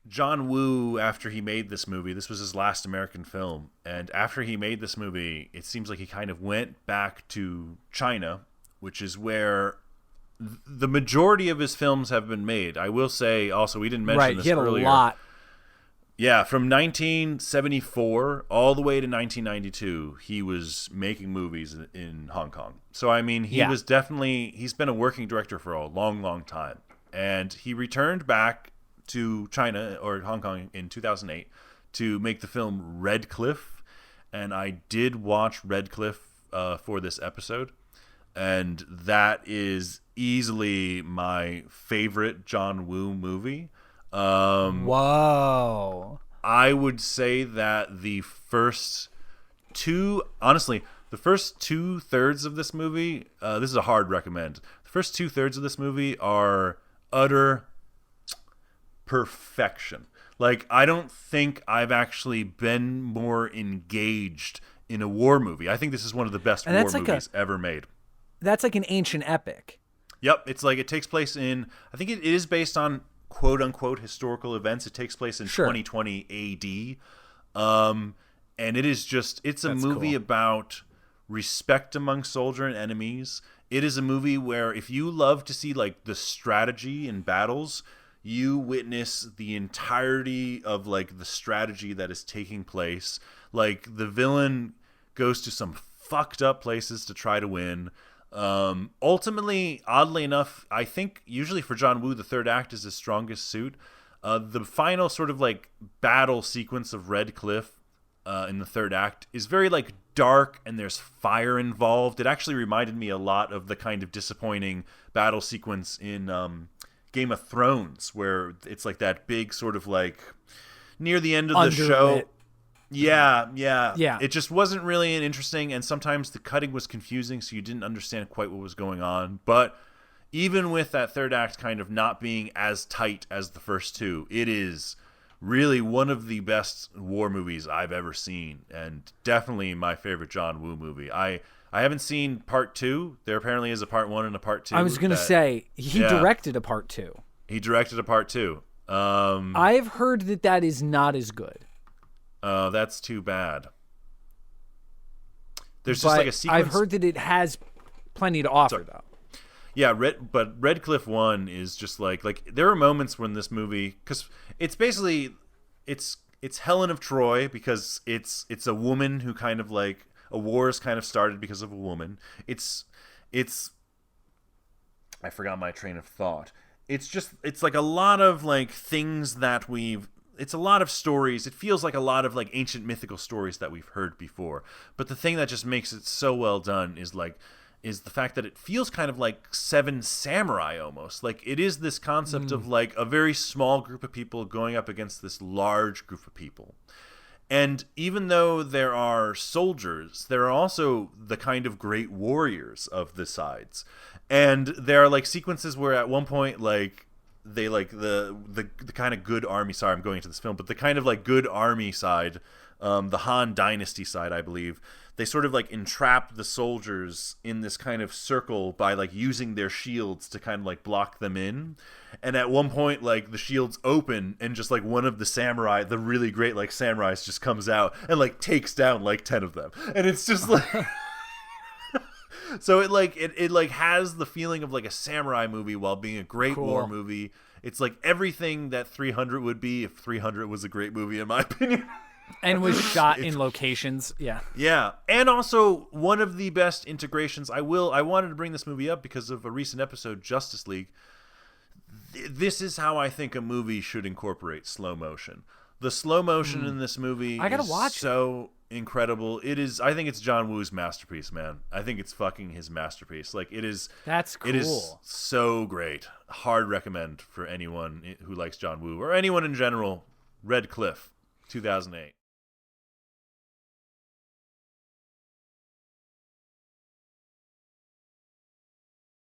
John Woo, after he made this movie, this was his last American film, and after he made this movie, it seems like he kind of went back to China, which is where the majority of his films have been made. I will say also, we didn't mention this earlier. He had a lot. Yeah, from 1974 all the way to 1992, he was making movies in Hong Kong. So, I mean, he's been a working director for a long, long time. And he returned back to China or Hong Kong in 2008 to make the film Red Cliff. And I did watch Red Cliff for this episode. And that is easily my favorite John Woo movie. Whoa. I would say that the first two-thirds of this movie, this is a hard recommend. The first two-thirds of this movie are utter perfection. Like, I don't think I've actually been more engaged in a war movie. I think this is one of the best war movies ever made. That's like an ancient epic. Yep, it's like it takes place in, I think it is based on quote-unquote historical events. It takes place in 2020 AD. And it's a movie about respect among soldier and enemies. It is a movie where if you love to see like the strategy in battles, you witness the entirety of like the strategy that is taking place. Like, the villain goes to some fucked up places to try to win. Ultimately, oddly enough, I think usually for John Woo, the third act is his strongest suit. The final sort of like battle sequence of Red Cliff in the third act is very like dark, and there's fire involved. It actually reminded me a lot of the kind of disappointing battle sequence in Game of Thrones, where it's like that big sort of like near the end of the show. Yeah. It just wasn't really interesting, and sometimes the cutting was confusing, so you didn't understand quite what was going on. But even with that third act kind of not being as tight as the first two, it is really one of the best war movies I've ever seen, and definitely my favorite John Woo movie. I haven't seen part two. There apparently is a part one and a part two. I was going to say, he directed a part two. He directed a part two. I've heard that is not as good. That's too bad. There's just like a sequence. I've heard that it has plenty to offer, though. Yeah, Red Cliff 1 is just like there are moments when this movie, because it's basically it's Helen of Troy, because it's a woman who kind of like a war is kind of started because of a woman. It's I forgot my train of thought. It's like a lot of like things that it's a lot of stories. It feels like a lot of like ancient mythical stories that we've heard before. But the thing that just makes it so well done is the fact that it feels kind of like Seven Samurai almost. Like, it is this concept of like a very small group of people going up against this large group of people. And even though there are soldiers, there are also the kind of great warriors of the sides. And there are like sequences where at one point, like, they like the kind of good army. Sorry, I'm going into this film, but the kind of like good army side, the Han Dynasty side, I believe, they sort of like entrap the soldiers in this kind of circle by like using their shields to kind of like block them in. And at one point, like, the shields open and just like one of the samurai, the really great like samurais, just comes out and like takes down like 10 of them. And it's just like so it has the feeling of like a samurai movie while being a great war movie. It's like everything that 300 would be if 300 was a great movie, in my opinion. And was shot in locations. Yeah. And also one of the best integrations. I wanted to bring this movie up because of a recent episode, Justice League. This is how I think a movie should incorporate slow motion. The slow motion in this movie is so incredible. It is. I think it's John Woo's masterpiece, man. I think it's fucking his masterpiece. Like, it is. That's cool. It is so great. Hard recommend for anyone who likes John Woo or anyone in general. Red Cliff, 2008.